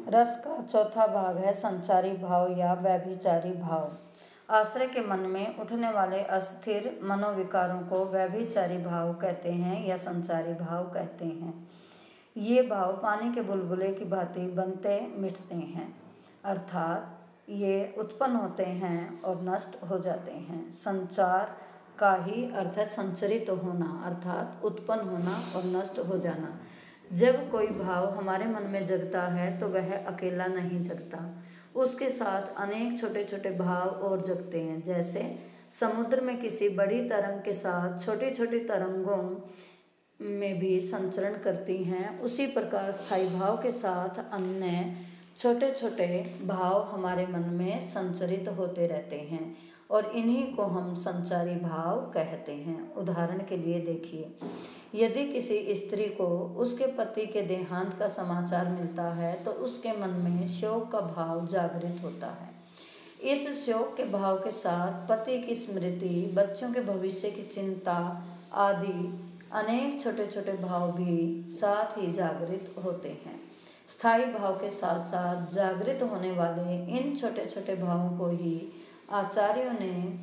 रस का चौथा भाग है संचारी भाव या व्यभिचारी भाव। आश्रय के मन में उठने वाले अस्थिर मनोविकारों को व्यभिचारी भाव कहते हैं या संचारी भाव कहते हैं। ये भाव पानी के बुलबुले की भांति बनते मिटते हैं, अर्थात ये उत्पन्न होते हैं और नष्ट हो जाते हैं। संचार का ही अर्थ है संचरित होना, अर्थात उत्पन्न होना और नष्ट हो जाना। जब कोई भाव हमारे मन में जगता है तो वह अकेला नहीं जगता, उसके साथ अनेक छोटे छोटे भाव और जगते हैं। जैसे समुद्र में किसी बड़ी तरंग के साथ छोटी छोटी तरंगों में भी संचरण करती हैं, उसी प्रकार स्थायी भाव के साथ अन्य छोटे छोटे भाव हमारे मन में संचरित होते रहते हैं और इन्हीं को हम संचारी भाव कहते हैं। उदाहरण के लिए देखिए, यदि किसी स्त्री को उसके पति के देहांत का समाचार मिलता है तो उसके मन में शोक का भाव जागृत होता है। इस शोक के भाव के साथ पति की स्मृति, बच्चों के भविष्य की चिंता आदि अनेक छोटे छोटे भाव भी साथ ही जागृत होते हैं। स्थायी भाव के साथ साथ जागृत होने वाले इन छोटे छोटे भावों को ही आचार्यों ने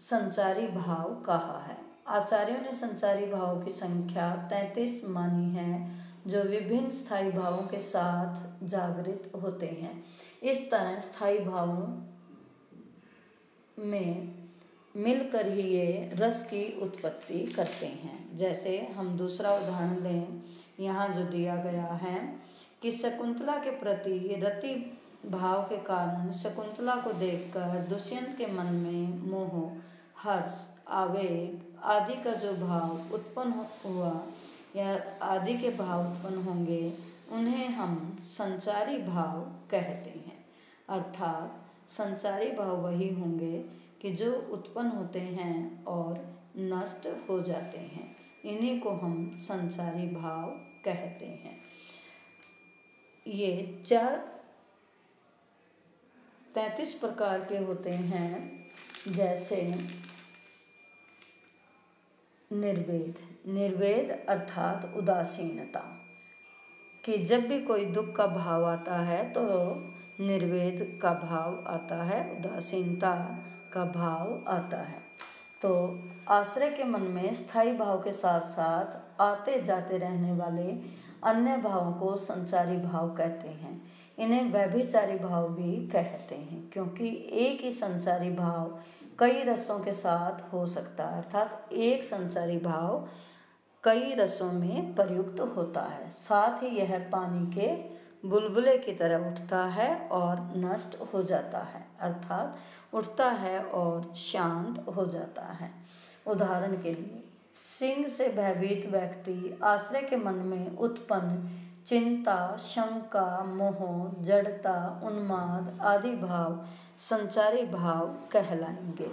संचारी भाव कहा है। आचार्यों ने संचारी भावों की संख्या 33 मानी है, जो विभिन्न स्थायी भावों के साथ जागृत होते हैं। इस तरह स्थायी भावों में मिलकर ही ये रस की उत्पत्ति करते हैं। जैसे हम दूसरा उदाहरण लें, यहाँ जो दिया गया है कि शकुंतला के प्रति रति भाव के कारण शकुंतला को देखकर दुष्यंत के मन में मोह, हर्ष, आवेग आदि का जो भाव उत्पन्न हुआ या आदि के भाव उत्पन्न होंगे, उन्हें हम संचारी भाव कहते हैं। अर्थात संचारी भाव वही होंगे कि जो उत्पन्न होते हैं और नष्ट हो जाते हैं, इन्हीं को हम संचारी भाव कहते हैं। ये 33 प्रकार के होते हैं। जैसे निर्वेद अर्थात उदासीनता, कि जब भी कोई दुख का भाव आता है तो निर्वेद का भाव आता है, उदासीनता का भाव आता है। तो आश्रय के मन में स्थायी भाव के साथ साथ आते जाते रहने वाले अन्य भावों को संचारी भाव कहते हैं। इन्हें व्यभिचारी भाव भी कहते हैं, क्योंकि एक ही संचारी भाव कई रसों के साथ हो सकता है, अर्थात एक संचारी भाव कई रसों में प्रयुक्त होता है। साथ ही यह पानी के बुलबुले की तरह उठता है और नष्ट हो जाता है, अर्थात उठता है और शांत हो जाता है। उदाहरण के लिए, सिंह से भयभीत व्यक्ति आश्रय के मन में उत्पन्न चिंता, शंका, मोह, जड़ता, उन्माद आदि भाव संचारी भाव कहलाएंगे।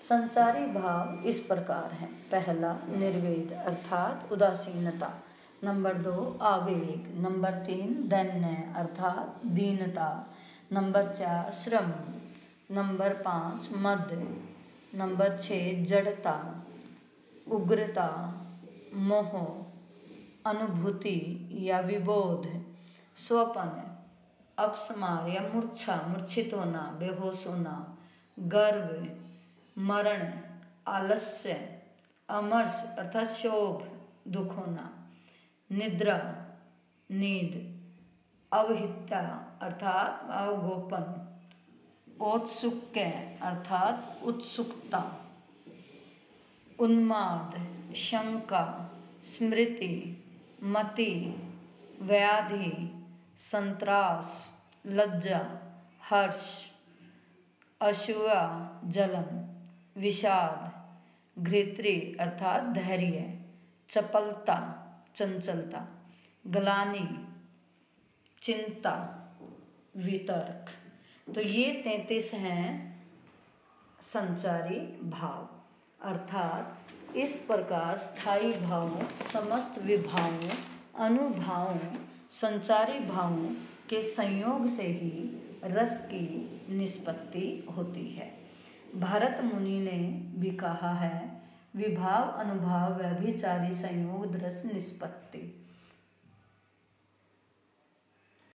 संचारी भाव इस प्रकार हैं। पहला निर्वेद अर्थात उदासीनता, नंबर 2 आवेग, नंबर 3 दैन्य अर्थात दीनता, नंबर 4 श्रम, नंबर 5 मद, नंबर 6 जड़ता, उग्रता, मोह, अनुभूति या विबोध, स्वपन, अपस्मार या मूर्छा, मूर्छित होना, बेहोश होना, गर्व, मरण, आलस्य, अमर्ष अर्थात शोभ, दुख होना, निद्रा, नींद, अवहिता अर्थात अवगोपन, औत्सुक्य अर्थात उत्सुकता, उन्माद, शंका, स्मृति, मति, व्याधि, संत्रास, लज्जा, हर्ष, असूया, जलन, विषाद, घृत्री अर्थात धैर्य, चपलता, चंचलता, ग्लानि, चिंता, वितर्क। तो ये 33 हैं संचारी भाव। अर्थात इस प्रकार स्थायी भावों, समस्त विभावों, अनुभावों, संचारी भावों के संयोग से ही रस की निष्पत्ति होती है। भरत मुनि ने भी कहा है, विभाव अनुभाव व्यभिचारी संयोग रस निष्पत्ति।